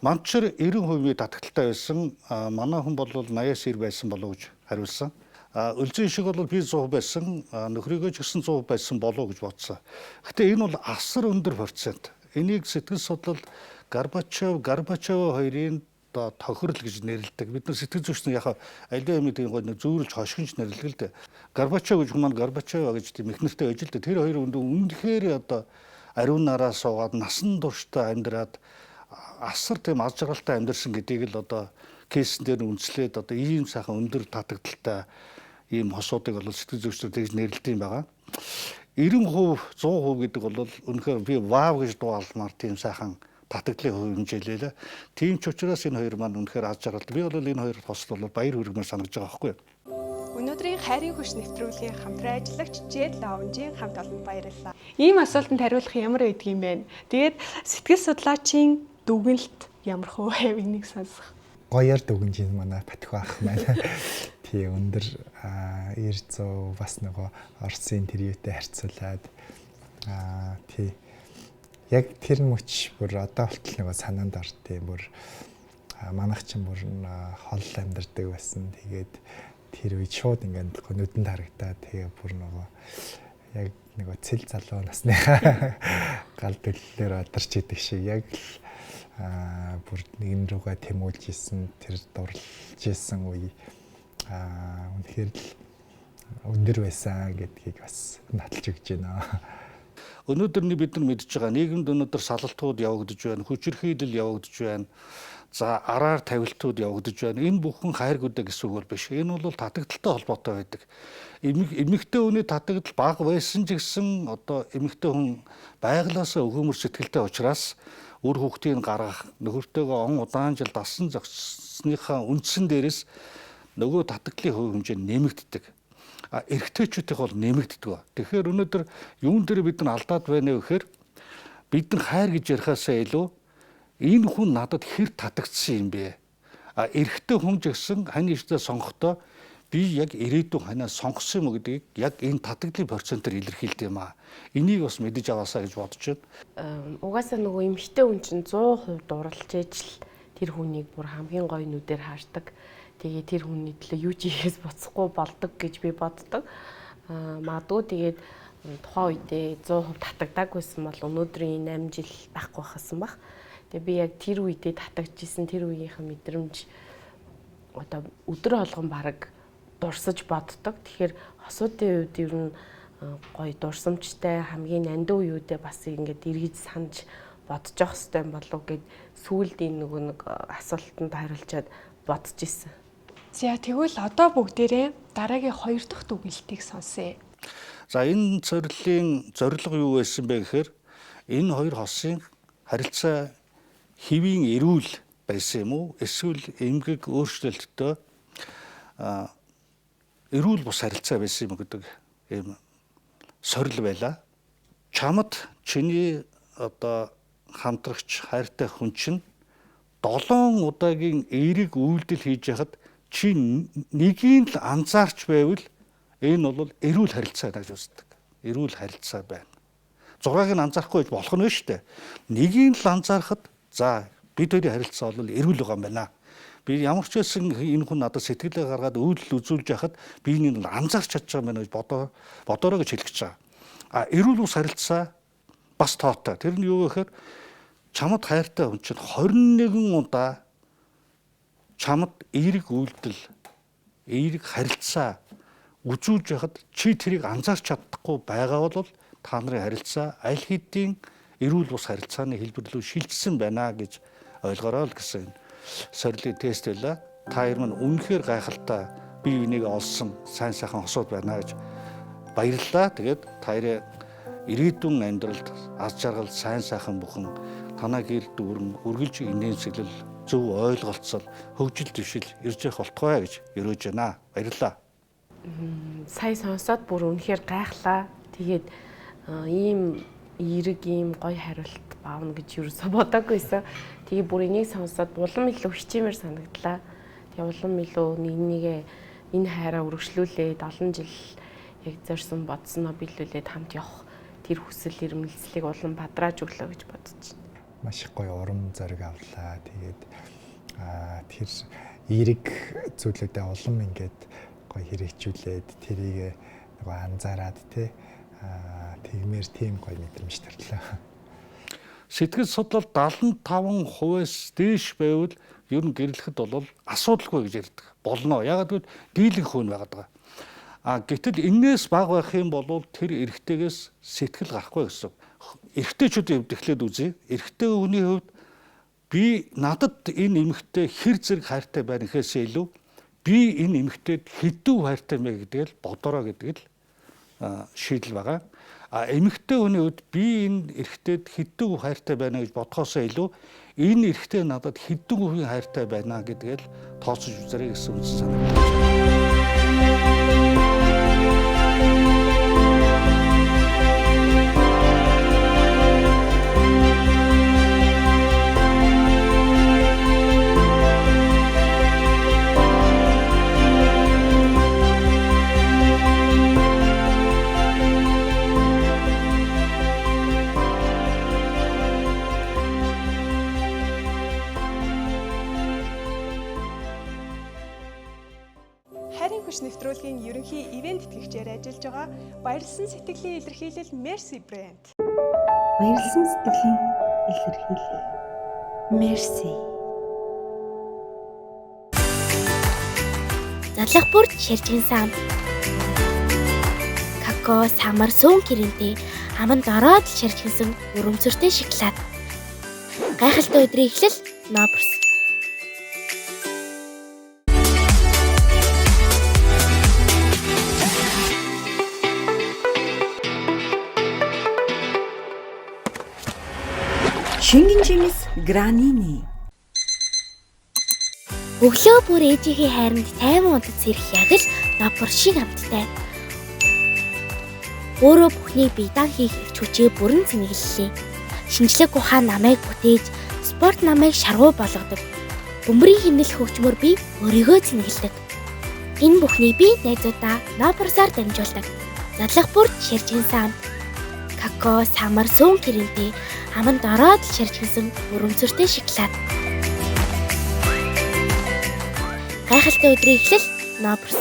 Манчир 90% татагталтай байсан. Манай хүн бол 80-аас 90 байсан болов уу гэж хариулсан. Өлзий шиг бол би 100% байсан. Нөхрийгөө ч гэсэн 100% байсан болов уу гэж бодсон. Гэтэ энэ бол асар өндөр процент. Энийг сэтгэл судлал Горбачев хоёрын тохирол гэж нэрлэдэг. Бид нар сэтгэл зүйчнэр яхаа аливаа юм тийм нэг зүүрлж хошигнч нэрлэдэг л дээ. Горбачев гэж хүмүүс Горбачев гэж тийм их нэртэй байж л дээ. Тэр хоёр үнэхээр одоо ариунаараа суугаад насан туршдаа амьдраад асар тийм аз жаргалтай амьдэрсэн гэдгийг л одоо кейсэн дээр үнслээд одоо ийм сайхан өндөр татагдaltaй ийм хосуудыг бол сэтгэл зүйчнэр тэгж нэрлэдэг юм байгаа. 90%, 100% гэдэг бол үнэхээр би вау гэж дуугалмаар тийм сайхан татагдлын хувь хэмжээлээ. Тийм ч учраас энэ хоёр маань үнэхээр аз жаргалтай. Би бол энэ хоёр хослол баяр хүргэмээр санагдаж байгаа байхгүй юу? өнөөдрийн хайрын хүч нэвтрүүлгийн хамтран ажиллагч Жэд Лаунжийн хамт олонд баярлалаа. Ийм асуултанд хариулах ямар байдаг юм бэ? Тэгээд сэтгэл судлаачийн дүгнэлт ямар хөө хэв энийг сонсох. Гоёор дүгнж ин манай Батхи ах маань тий өндөр 900 бас нөгөө Оросын интервьютэй харьцуулаад тий яг тэр мөч бүр одоо болтол нөгөө санаанд ордیں۔ Бүр манайх ч бүр хол амьдардаг байсан. Тэгээд тэр үед шууд ингээд нүдэнд харагдаад тэгээ бүр нөгөө яг нөгөө цэл залуу насныхаа гал төллөөр одарч идэг шиг яг бүр нэгэн рүүгээ тэмүүлж исэн тэр дурлж исэн үе үнэхээр л өндөр байсан гэдгийг бас натлж өгч байна. Өнөөдөр бид нар мэдж байгаа нийгэмд өнөөдөр салалтууд явагдаж байна, хүчирхийлэл явагдаж байна. За араар тавилтууд явагдаж байна. Энэ бүхэн хайргуудаа гэсэн үг бол биш. Энэ бол татагдaltaй холбоотой байдаг. Эмэгтэй хүний татагдал бага байсан ч гэсэн одоо эмэгтэй хүн байглаасаа өгөөмөр сэтгэлтэй учраас үр хүүхдийг гаргах, нөхөртөөгөө он удаан жил дасан зогссныхаа үндсэн дээрээс нөгөө татагдлын хувь хэмжээ нэмэгддэг. Эрэгтэйчүүдийнх бол нэмэгддэг. Тэгэхээр өнөөдөр юун дээр бид нар алдаад байна вэ гэхээр бид нар хайр гэж ярихаасаа илүү энэ хүн надад хэр татагдсан юм бэ? Эрэгтэй хүн ч гэсэн хань иждээ сонгохдоо би яг ирээдүйн ханаа сонгосон юм гэдгийг яг энэ татагдлын процентээр илэрхийлдэг юм аа. Энийг бас мэдэж аваасаа гэж бодож байна. Угаасаа нөгөө эмэгтэй хүн чинь 100% дурлж ижил тэр хүнийг бүр хамгийн гоё нүдээр хардаг. Тэгээ тэр хүний төлөө юу ч хийхээс буцахгүй болдог гэж би боддог. Магадгүй тэгээд тухайн үедээ 100% татагдаагүйсэн бол өнөөдрийн 8 жил байхгүй хасан баг. Тэгээ би яг тэр үедээ татагдчихсэн тэр үеийнхээ мэдрэмж одоо өдөр болгон бараг дурсаж боддог. Тэгэхээр хосуудын үед ер нь гоё дурсамжтай хамгийн нандин үеүдээ бас ингэж эргэж санаж бодож явах хэрэгтэй юм болов гэд сүүлд энэ нөгөө нэг асуултанд хариулчаад бодож исэн. За тэгвэл одоо бүгдээрээ дараагийн 2 дахь дүгнэлтийг сонсъё. За энэ зорилгын зорилго юу байсан бэ гэхээр энэ хоёр хосын харилцаа хэвийн эрүүл байсан юм уу? Эсвэл эмгэг өөрчлөлттэй эрүүл бус харилцаа байсан юм гэдэг ийм сорил байла. Чамд чиний одоо хамтрагч хайртай хүн чинь 7 удаагийн эерэг үйлдэл хийж яхад чи нэгийг л анзаарч байвал энэ бол эрүүл харилцаа гэж үздэг. Эрүүл харилцаа байна. 6-ыг нь анзаарахгүй болох нь шүү дээ. Нэгийг л анзаархад за бид хоёрын харилцаа бол эрүүл байгаа юм байна. Би ямар ч байсан энэ хүн надад сэтгэлээ гаргаад үйлдэл үзүүлж яхад би энийг анзаарч чадж байгаа юм байна гэж бодоорой гэж хэлэх гэж байгаа. Эрүүл ус харилцаа бас тоотой. Тэр нь юу вэ гэхээр чамд хайртай хүн чинь 21 удаа чамд эерэг үйлдэл, эерэг харилцаа үзүүлж яхад чи тэрийг анзаарч чадахгүй байгаа бол та нарын харилцаа аль хэдийн эрүүл бус харилцааны хэлбэр рүү шилжсэн байна гэж ойлгороо л гэсэн сорилын тест байла. Та хоёр маань үнэхээр гайхалтай бие биенийг олсон сайн сайхан хосууд байна гэж баярлалаа. Тэгээд та хоёрын ирээдүйн амьдралд аз жаргал, сайн сайхан бүхэн танаа гэр дүүрэн үргэлж инээнсэглэл зөв ойлголцол хөгжил дэвшил ирж явах болтугай гэж өрөөж байна. Баярлалаа. Сая сонсоод бүр үнэхээр гайхлаа. Тэгээд ийм эерэг ийм гоё хариулт баавна гэж юусоо бодоагүйсэн. Тэгээ бүр энийг сонсоод улам илүү хичээмээр санагдлаа. Тэгээ улам илүү нэгнийгээ энэ хайраа үргэлжлүүлээд олон жил яг зорьсон бодсноо биелүүлээд хамт явах тэр хүсэл эрмэлзлийг улам бадрааж өглөө гэж бодож байна. Маш их гоё урам зориг авлаа. Тэгээд тэр эерэг зүйлүүдээ улам ингээд гоё хэрэгжүүлээд тэрийг нөгөө анзаараад тэгмээр тийм гоё мэдрэмж төрлөө. Сэтгэл судлал 75%-аас дээш байвал ер нь гэрлэхэд бол асуудалгүй гэж ярьдаг. Болно. Ягаад гэвэл дийлэнх хүн байгаад байгаа. Гэтэл энээс бага байх юм бол тэр эрэгтэйгээс сэтгэл гарахгүй гэсэн. Эрэгтэйчүүдийн хувьд эхлээд үзье. Эрэгтэй хүний хувьд би надад энэ эмэгтэй хэр зэрэг хайртай байна гэхээсээ илүү би энэ эмэгтэйд хэдүү хайртай мэ гэдгийг л бодороо гэдэг л шийдэл байгаа. Эмэгтэй хүний хувьд би энэ эрэгтэйд хэдүү хайртай байна гэж бодхоосоо илүү энэ эрэгтэй надад хэдүү хайртай байна гэдгийг л тооцож үзэрэй гэсэн үгс санагдав. хүч нэвтрүүлгийн ерөнхий ивент тэтгэгчээр ажиллаж байгаа Баярлсан сэтгэлийн илэрхийлэл Mercy брэнд. Баярлсан сэтгэлийн илэрхийлэл. Mercy. Задлах бүрд ширжин сан. Какао, самар, сүүн гэрэнтэй аманд ороод ширжинсэн өрөмцөртэй шоколад. Гайхалтай өдрийн эхлэл Нобрс. Шингэн жимс Гранини. Өглөө бүр ээжийнхээ хайранд тайван унтаж сэрэх яг л Нобрс шиг амттай. Өөрөө бүхний биедан хийх эрч хүчээ бүрэн цэнэглэлээ. Шинжлэх ухаан намайг бүтээж, спорт намайг шаргуу болгодог. Бөмбөрийн хэмнэл хөгжмөр би өөрийгөө цэнэглэдэг. Энэ бүхний би найзуудаа Нобрсаар дамжуулдаг. Задлах бүрд ширжин сан. Какао, самар, сүүн гэрэнтэй аманд ороод ширжинсэн өрөмцөртэй шоколад. Гайхалтай өдрийн эхлэл Нобрс.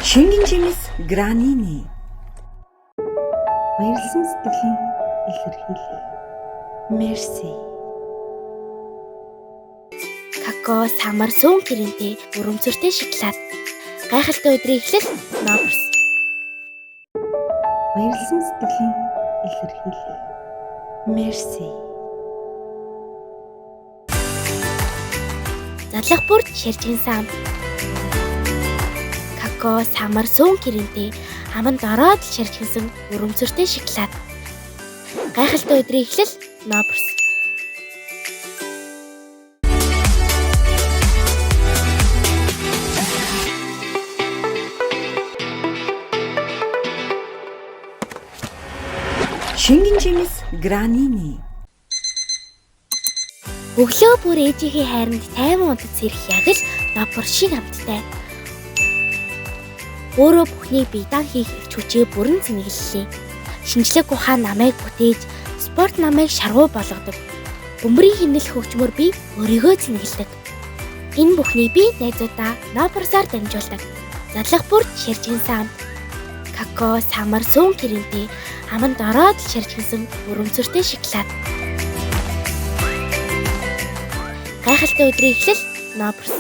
Шингэн жимс Гранини. Баярлсан сэтгэлийн илэрхийлэл. Mercy. Какао, самар, сүүн гэрэнтэй өрөмцөртэй шоколад. Гайхалтай өдрийн эхлэл Нобрс. Баярлсан сэтгэлийн илэрхийлэл. Mercy. Задлах бүрд ширжин сан. Какао, самар, сүүн гэрэнтэй аманд ороод ширжинсэн өрөмцөртэй шоколад. Гайхалтай өдрийн эхлэл Нобрс. Шингэн жимс Гранини. Өглөө бүр ээжийнхээ хайранд тайван унтаж сэрэх яг л Нобрс шиг амттай. Өөрөө бүхний биедан хийх эрч хүчээ бүрэн цэнэглэлээ. Шинжлэх ухаан намайг бүтээж, спорт намайг шаргуу болгодог. Бөмбөрийн хэмнэл хөгжмөр би өөрийгөө цэнэглэдэг. Энэ бүхний би найзуудаа Нобрсаар дамжуулдаг. Задлах бүрд ширжин сан. Какао, самар, сүүн гэрэнтэй аманд ороод ширжинсэн өрөмцөртэй шоколад. Гайхалтай өдрийн эхлэл Нобрс.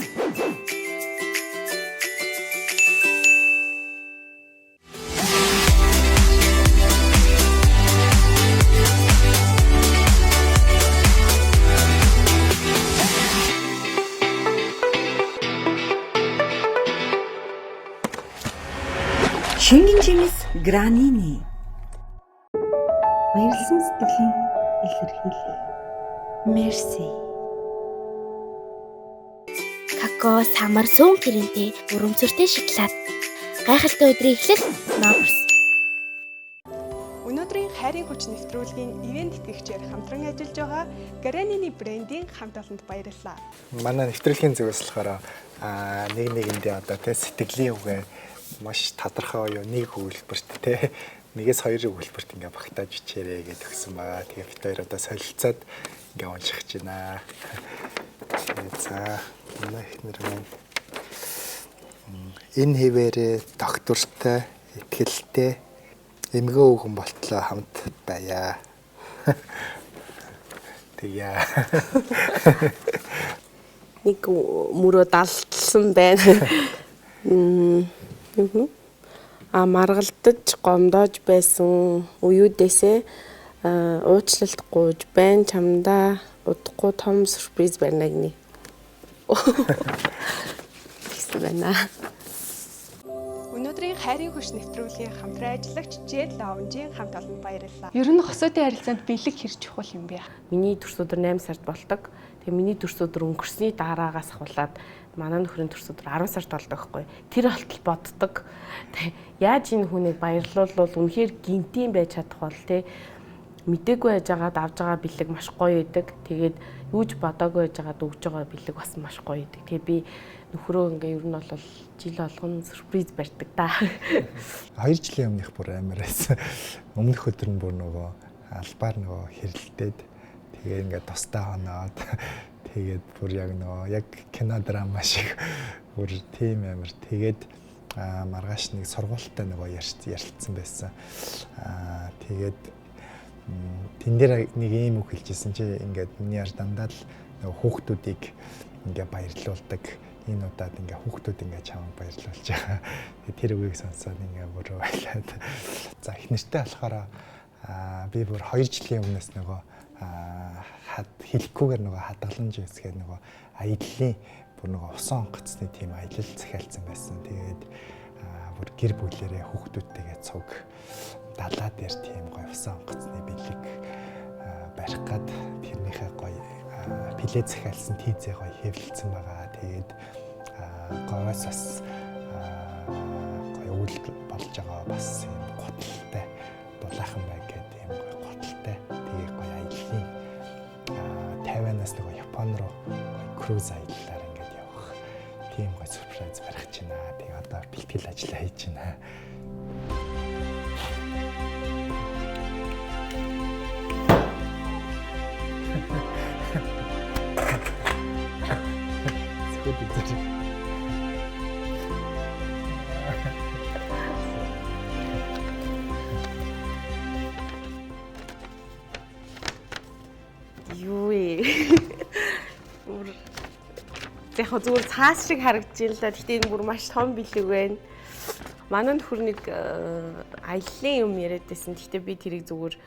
Шингэн жимс Гранини. Баярлсан сэтгэлийн илэрхийлэл. Mercy. Какао, самар, сүүн гэрэнтэй өрөмцөртэй шоколад. Гайхалтай өдрийн эхлэл Нобрс. Өнөөдрийн хайрын хүч нэвтрүүлгийн ивент тэтгэгчээр хамтран ажиллаж байгаа Гранини брендийн хамт олонд баярлалаа. Манай нэвтрүүлгийн зүгээс болохоор нэг нэгэндээ одоо тэ сэтгэлийн үгээ маш тодорхой юу нэг өгүүлбэрт тэ нэгээс хоёр өгүүлбэрт ингээ багтааж ичээрэй гэж өгсөн байгаа. Тэгээ бид хоёр одоо солилцоод ингээ уншиж байна. За манай эхнэр маань энэ хэвээрээ доктортой ихтгэлтэй эмгээ өгөн болтлоо хамт байя. Тэгээ Нэг мөрөө далтлсан байна. Маргалдаж гомдоож байсан уюудээсээ уучлалт гуйж байна. Чамдаа удахгүй том сюрприз байна гинэ. Гэсэн байна. Өнөөдрийн хайрын хүч нэвтрүүлгийн хамтран ажиллагч Жел Лаунжийн хамт олонд баярлалаа. Ер нь хосуудын харилцаанд бэлэг хэрэг чухал юм бэ? Миний төрс өдөр 8 сард болдог. Тэгээ миний төрс өдөр өнгөрсний дараагаас ахуулаад манай нөхрийн төрс өдөр 10 сард болдог байхгүй. Тэр болтол боддог. Яаж энэ хүнийг баярлуулвал үнэхээр гинтийн байж чадах бол мдэггүй байж байгаад авж байгаа бэлэг маш гоё идэг. Тэгээд юуж бодоогүй байж байгаад өгж байгаа бэлэг бас маш гоё идэг. Тэгээд би нөхрөө ингээ ер нь бол жил болгон сюрприз барьдаг да. 2 жилийн өмнөх бүр амар байсан. Өмнөх өдөр нь бүр нөгөө албаар нөгөө хэрэлдээд тэгээ ингээд тусдаа хоноод тэгээд бүр яг нөгөө яг кино драма шиг бүр тийм амар тэгээд маргааш нэг сургуультай нөгөө ярилцсан байсан. Тэгээд тэн дээр нэг ийм үг хэлжсэн чи ингээд миний яар дандаа л нөгөө хүүхдүүдийг ингээд баярлуулдаг. Энэ удаад ингээ хүүхдүүд ингээ чамд баярлуулж байгаа. Тэр үгийг сонсоод ингээ бүр баялаад. За их нэртэй болохоор би бүр 2 жилийн өмнөөс нөгөө хэлэхгүйгээр нөгөө хадгаламж үсгээд нөгөө аяллаа бүр нөгөө усан онгоцны тийм аялал захиалсан байсан. Тэгээд бүр гэр бүлээрээ хүүхдүүдтэйгээ цуг далаа дээр тийм гоё усан онгоцны бэлэг барих гад тэрнийхээ гоё пилээ захиалсан тийзээ гоё хэвлэлсэн байгаа. Тэгээд гоёс бас гоё үйл болж байгаа бас юм готалтай дулаахан байг гэдэг юм гоё готалтай. Тэгээ гоё аяллаа 50-аас нөгөө Япон руу круиз аяллаар ингээд явах тийм гоё сюрприз барих гэж байна. Тэгээ одоо бэлтгэл ажиллаа хийж байна. Юу ээ. Яг зүгээр цаас шиг харагдаж байна л да. Гэхдээ энэ бүр маш том бэлэг байна. Манай нөхөр нэг аяллаа юм яриад байсан. Гэхдээ би тэрийг зүгээр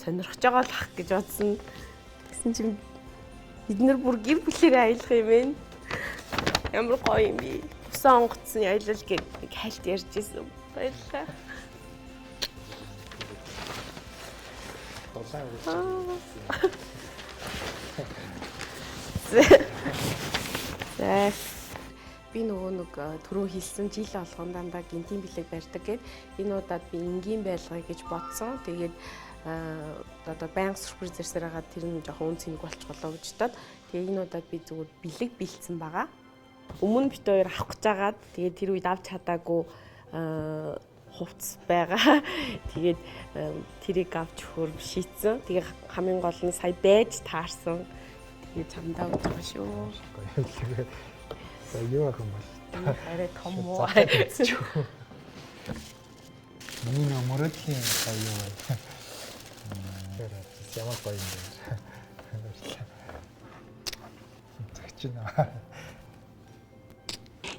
сонирхож байгаа л ах гэж бодсон. Тэгсэн чинь бид нар бүр гэр бүлээр аялах юм байна. Ямар гоё юм бэ. Усан онгоцны аялал гэж хальт ярьж ирсэн. Баярлалаа. Би нөгөө нэг түрүү хэлсэн жил болгон дандаа гинтийн бэлэг барьдаг гэд энэ удаад би энгийн байлгая гэж бодсон. Тэгээд одоо байнга сюрприз зэрсээр хагаад тэр нь жоохон үн цэник болчихлоо гэж бодоод тэгээд энэ удаад би зүгээр бэлэг бэлдсэн байгаа. Өмнө бит хоёр авах гэж байгаад тэгээд тэр үед авч чадаагүй хувцс байгаа. Тэгээд тэрийг авч өгөхөр шийдсэн. Тэгээд хамгийн гол нь сая байж таарсан. Тэгээд чамдаа өгч байгаа шүү. За юу ах юм бол. Арай том уу? Миний нөмөрөлийн гоё юу. Ямар гоё юм бэ? Тэгчнэ.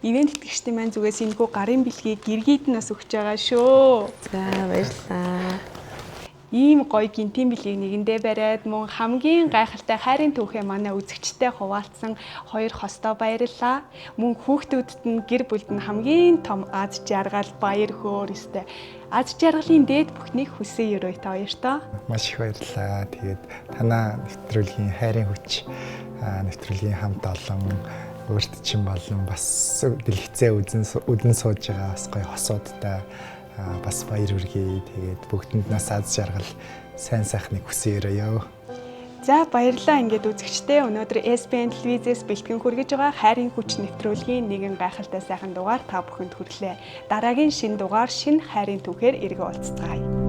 Ивент итгэгчдийн маань зүгээс энэхүү гарын бэлгийг гэргийд нас өгч байгаа шүү. За баярлалаа. Ийм гоё гинтийн бэлгийг нэгэндээ бариад мөн хамгийн гайхалтай хайрын түүхээ манай үзэгчтэй хуваалцсан 2 хостоо баярлалаа. Мөн хүүхдүүдэд нь гэр бүлд нь хамгийн том аз жаргал баяр хөөр өстэй. Аз жаргалын дээд бүхнийг хүсэн өрөө та хоёртоо. Маш их баярлалаа. Тэгээд танаа нэвтрүүлгийн хайрын хүч, нэвтрүүлгийн хамт олон өөрт чинь болон бас дэлгэцээ үдэн сууж байгаа бас гоё хосуудтай бас баяр хүргэе. Тэгээд бүгдэнд нас аз жаргал сайн сайхныг хүсье өрөөё. За баярлалаа. Ингээд үзэгчдээ өнөөдөр SBN телевизээс бэлтгэн хүргэж байгаа хайрын хүч нэвтрүүлгийн нэгэн гайхалтай сайхан дугаар та бүхэнд хүргэлээ. Дараагийн шинэ дугаар шинэ хайрын түүхээр эргэн уулзцгаая.